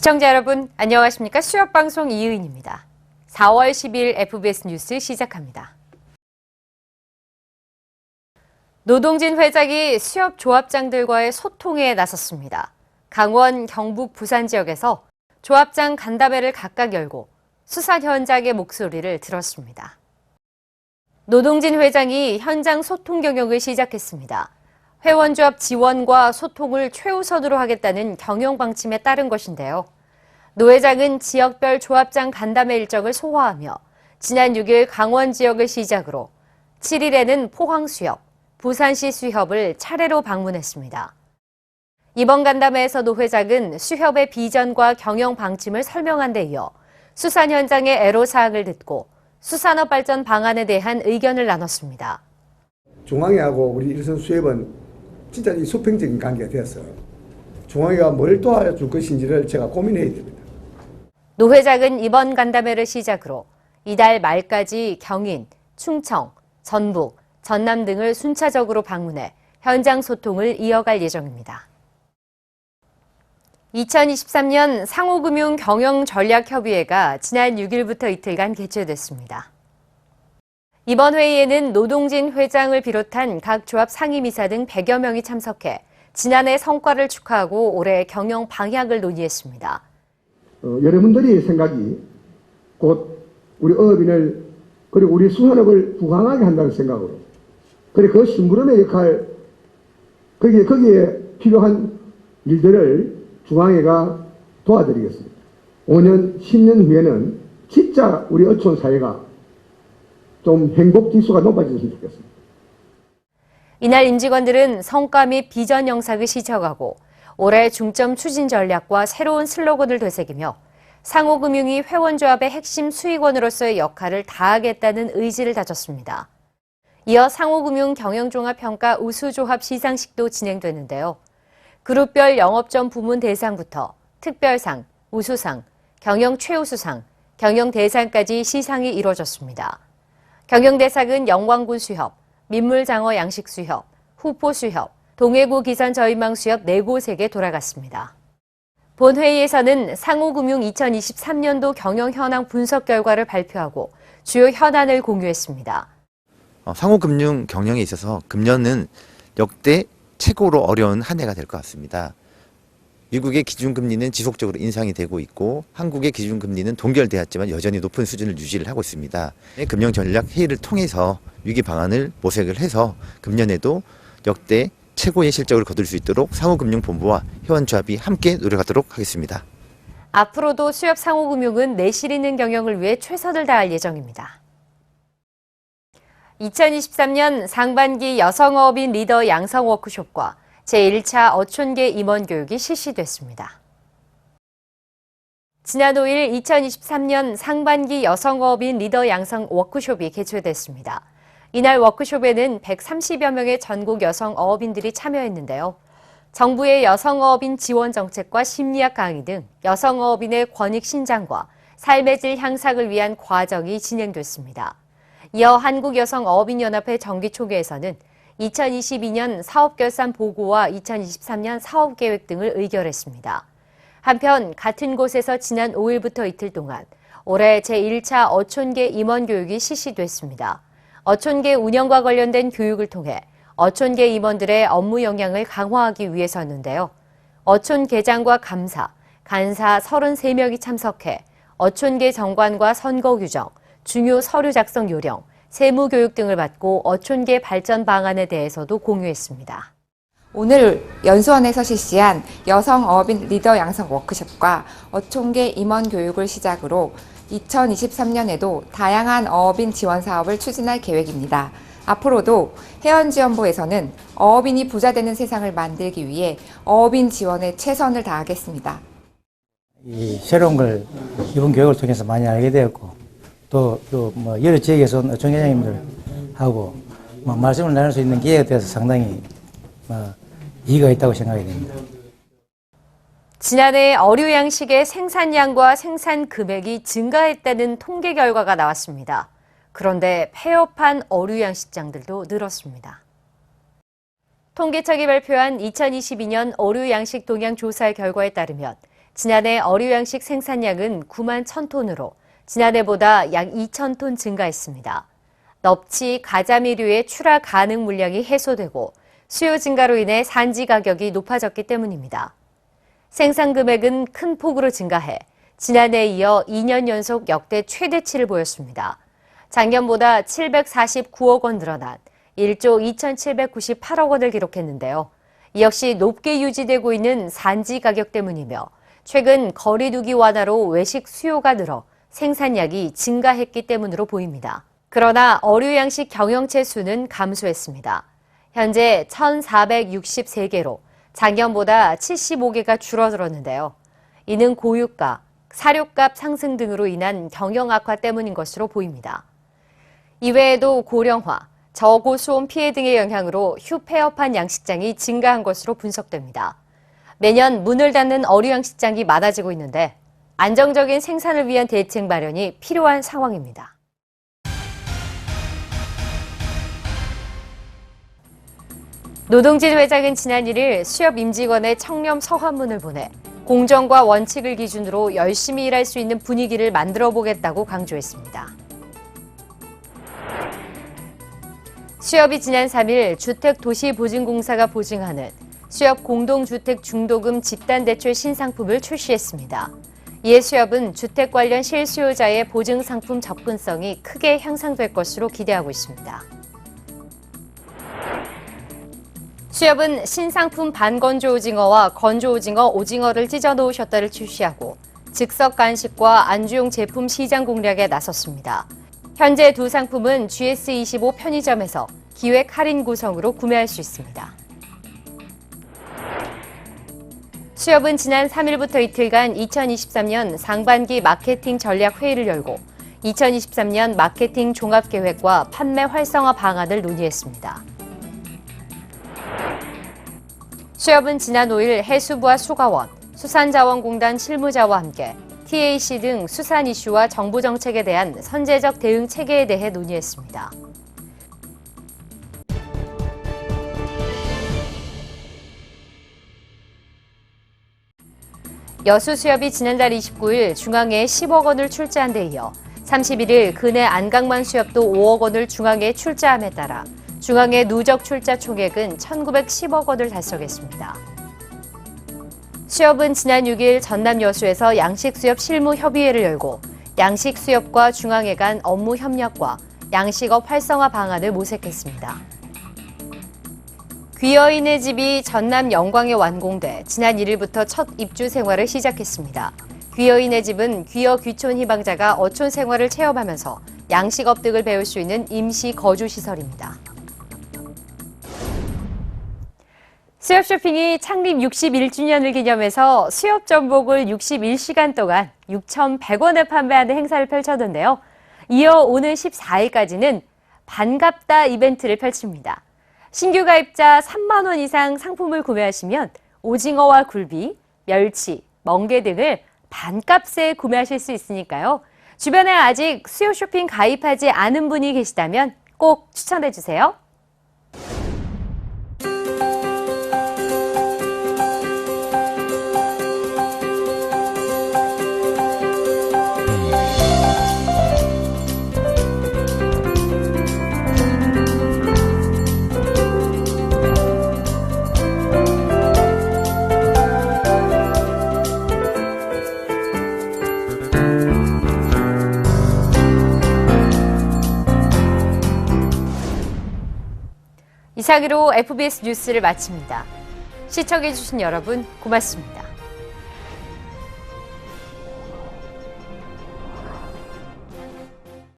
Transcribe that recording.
시청자 여러분, 안녕하십니까? 수협방송 이의인입니다. 4월 10일 FBS 뉴스 시작합니다. 노동진 회장이 수협 조합장들과의 소통에 나섰습니다. 강원, 경북, 부산 지역에서 조합장 간담회를 각각 열고 수사 현장의 목소리를 들었습니다. 노동진 회장이 현장 소통 경영을 시작했습니다. 회원조합 지원과 소통을 최우선으로 하겠다는 경영 방침에 따른 것인데요. 노 회장은 지역별 조합장 간담회 일정을 소화하며 지난 6일 강원 지역을 시작으로 7일에는 포항 수협, 부산시 수협을 차례로 방문했습니다. 이번 간담회에서 노 회장은 수협의 비전과 경영 방침을 설명한 데 이어 수사 현장의 애로사항을 듣고 수산업 발전 방안에 대한 의견을 나눴습니다. 중앙회하고 우리 일선 수협은 진짜 이 수평적인 관계가 되었어요. 중앙회가 뭘 도와줄 것인지를 제가 고민해야 됩니다. 노 회장은 이번 간담회를 시작으로 이달 말까지 경인, 충청, 전북, 전남 등을 순차적으로 방문해 현장 소통을 이어갈 예정입니다. 2023년 상호금융 경영전략협의회가 지난 6일부터 이틀간 개최됐습니다. 이번 회의에는 노동진 회장을 비롯한 각 조합 상임이사 등 100여 명이 참석해 지난해 성과를 축하하고 올해 경영 방향을 논의했습니다. 여러분들의 생각이 곧 우리 어업인을 그리고 우리 수산업을 부강하게 한다는 생각으로 그리고 그 심부름의 역할 거기에 필요한 일들을 중앙회가 도와드리겠습니다. 5년, 10년 후에는 진짜 우리 어촌 사회가 좀 행복 지수가 높아졌으면 좋겠습니다. 이날 임직원들은 성과 및 비전 영상을 시청하고 올해 중점 추진 전략과 새로운 슬로건을 되새기며 상호금융이 회원조합의 핵심 수익원으로서의 역할을 다하겠다는 의지를 다졌습니다. 이어 상호금융 경영종합평가 우수조합 시상식도 진행됐는데요. 그룹별 영업점 부문 대상부터 특별상, 우수상, 경영 최우수상, 경영대상까지 시상이 이뤄졌습니다. 경영대상은 영광군 수협, 민물장어 양식수협, 후포수협, 동해구 기산 저인망 수협 4곳에게 돌아갔습니다. 본회의에서는 상호금융 2023년도 경영 현황 분석 결과를 발표하고 주요 현안을 공유했습니다. 상호금융 경영에 있어서 금년은 역대 최고로 어려운 한 해가 될 것 같습니다. 미국의 기준금리는 지속적으로 인상이 되고 있고 한국의 기준금리는 동결되었지만 여전히 높은 수준을 유지를 하고 있습니다. 금융전략회의를 통해서 위기 방안을 모색을 해서 금년에도 역대 최고의 실적을 거둘 수 있도록 상호금융본부와 회원조합이 함께 노력하도록 하겠습니다. 앞으로도 수협 상호금융은 내실 있는 경영을 위해 최선을 다할 예정입니다. 2023년 상반기 여성어업인 리더 양성 워크숍과 제1차 어촌계 임원 교육이 실시됐습니다. 지난 5일 2023년 상반기 여성어업인 리더 양성 워크숍이 개최됐습니다. 이날 워크숍에는 130여 명의 전국 여성 어업인들이 참여했는데요. 정부의 여성어업인 지원 정책과 심리학 강의 등 여성어업인의 권익 신장과 삶의 질 향상을 위한 과정이 진행됐습니다. 이어 한국여성어업인연합회 정기총회에서는 2022년 사업결산 보고와 2023년 사업계획 등을 의결했습니다. 한편 같은 곳에서 지난 5일부터 이틀 동안 올해 제1차 어촌계 임원 교육이 실시됐습니다. 어촌계 운영과 관련된 교육을 통해 어촌계 임원들의 업무 역량을 강화하기 위해서였는데요. 어촌 계장과 감사, 간사 33명이 참석해 어촌계 정관과 선거 규정, 중요 서류 작성 요령, 세무 교육 등을 받고 어촌계 발전 방안에 대해서도 공유했습니다. 오늘 연수원에서 실시한 여성어업인 리더 양성 워크숍과 어촌계 임원 교육을 시작으로 2023년에도 다양한 어업인 지원 사업을 추진할 계획입니다. 앞으로도 회원지원부에서는 어업인이 부자되는 세상을 만들기 위해 어업인 지원에 최선을 다하겠습니다. 새로운 걸 이번 교육을 통해서 많이 알게 되었고 또 여러 지역에서 온 어촌계장님들하고 말씀을 나눌 수 있는 기회가 되어서 상당히 이의가 있다고 생각이 됩니다. 지난해 어류 양식의 생산량과 생산 금액이 증가했다는 통계 결과가 나왔습니다. 그런데 폐업한 어류 양식장들도 늘었습니다. 통계청이 발표한 2022년 어류 양식 동향 조사 결과에 따르면 지난해 어류양식 생산량은 9만 1,000톤으로 지난해보다 약 2,000톤 증가했습니다. 넙치, 가자미류의 출하 가능 물량이 해소되고 수요 증가로 인해 산지 가격이 높아졌기 때문입니다. 생산 금액은 큰 폭으로 증가해 지난해에 이어 2년 연속 역대 최대치를 보였습니다. 작년보다 749억 원 늘어난 1조 2,798억 원을 기록했는데요. 이 역시 높게 유지되고 있는 산지 가격 때문이며 최근 거리두기 완화로 외식 수요가 늘어 생산량이 증가했기 때문으로 보입니다. 그러나 어류양식 경영체 수는 감소했습니다. 현재 1,463개로 작년보다 75개가 줄어들었는데요. 이는 고유가, 사료값 상승 등으로 인한 경영 악화 때문인 것으로 보입니다. 이외에도 고령화, 저고수온 피해 등의 영향으로 휴폐업한 양식장이 증가한 것으로 분석됩니다. 매년 문을 닫는 어류양식장이 많아지고 있는데 안정적인 생산을 위한 대책 마련이 필요한 상황입니다. 노동진 회장은 지난 1일 수협 임직원의 청렴 서한문을 보내 공정과 원칙을 기준으로 열심히 일할 수 있는 분위기를 만들어 보겠다고 강조했습니다. 수협이 지난 3일 주택도시보증공사가 보증하는 수협 공동주택 중도금 집단대출 신상품을 출시했습니다. 이에 수협은 주택 관련 실수요자의 보증상품 접근성이 크게 향상될 것으로 기대하고 있습니다. 수협은 신상품 반건조 오징어와 건조 오징어를 찢어 놓으셨다를 출시하고 즉석 간식과 안주용 제품 시장 공략에 나섰습니다. 현재 두 상품은 GS25 편의점에서 기획 할인 구성으로 구매할 수 있습니다. 수협은 지난 3일부터 이틀간 2023년 상반기 마케팅 전략 회의를 열고 2023년 마케팅 종합계획과 판매 활성화 방안을 논의했습니다. 수협은 지난 5일 해수부와 수가원, 수산자원공단 실무자와 함께 TAC 등 수산 이슈와 정부 정책에 대한 선제적 대응 체계에 대해 논의했습니다. 여수수협이 지난달 29일 중앙에 10억 원을 출자한 데 이어 31일 근해 안강만 수협도 5억 원을 중앙에 출자함에 따라 중앙의 누적 출자 총액은 1,910억 원을 달성했습니다. 수협은 지난 6일 전남 여수에서 양식수협 실무협의회를 열고 양식수협과 중앙회 간 업무 협력과 양식업 활성화 방안을 모색했습니다. 귀여인의 집이 전남 영광에 완공돼 지난 1일부터 첫 입주 생활을 시작했습니다. 귀여인의 집은 귀여 귀촌 희망자가 어촌 생활을 체험하면서 양식업 등을 배울 수 있는 임시 거주시설입니다. 수협 쇼핑이 창립 61주년을 기념해서 수협 전복을 61시간 동안 6,100원에 판매하는 행사를 펼쳤는데요. 이어 오는 14일까지는 반갑다 이벤트를 펼칩니다. 신규 가입자 3만 원 이상 상품을 구매하시면 오징어와 굴비, 멸치, 멍게 등을 반값에 구매하실 수 있으니까요. 주변에 아직 수협 쇼핑 가입하지 않은 분이 계시다면 꼭 추천해 주세요. 이상으로 FBS 뉴스를 마칩니다. 시청해주신 여러분 고맙습니다.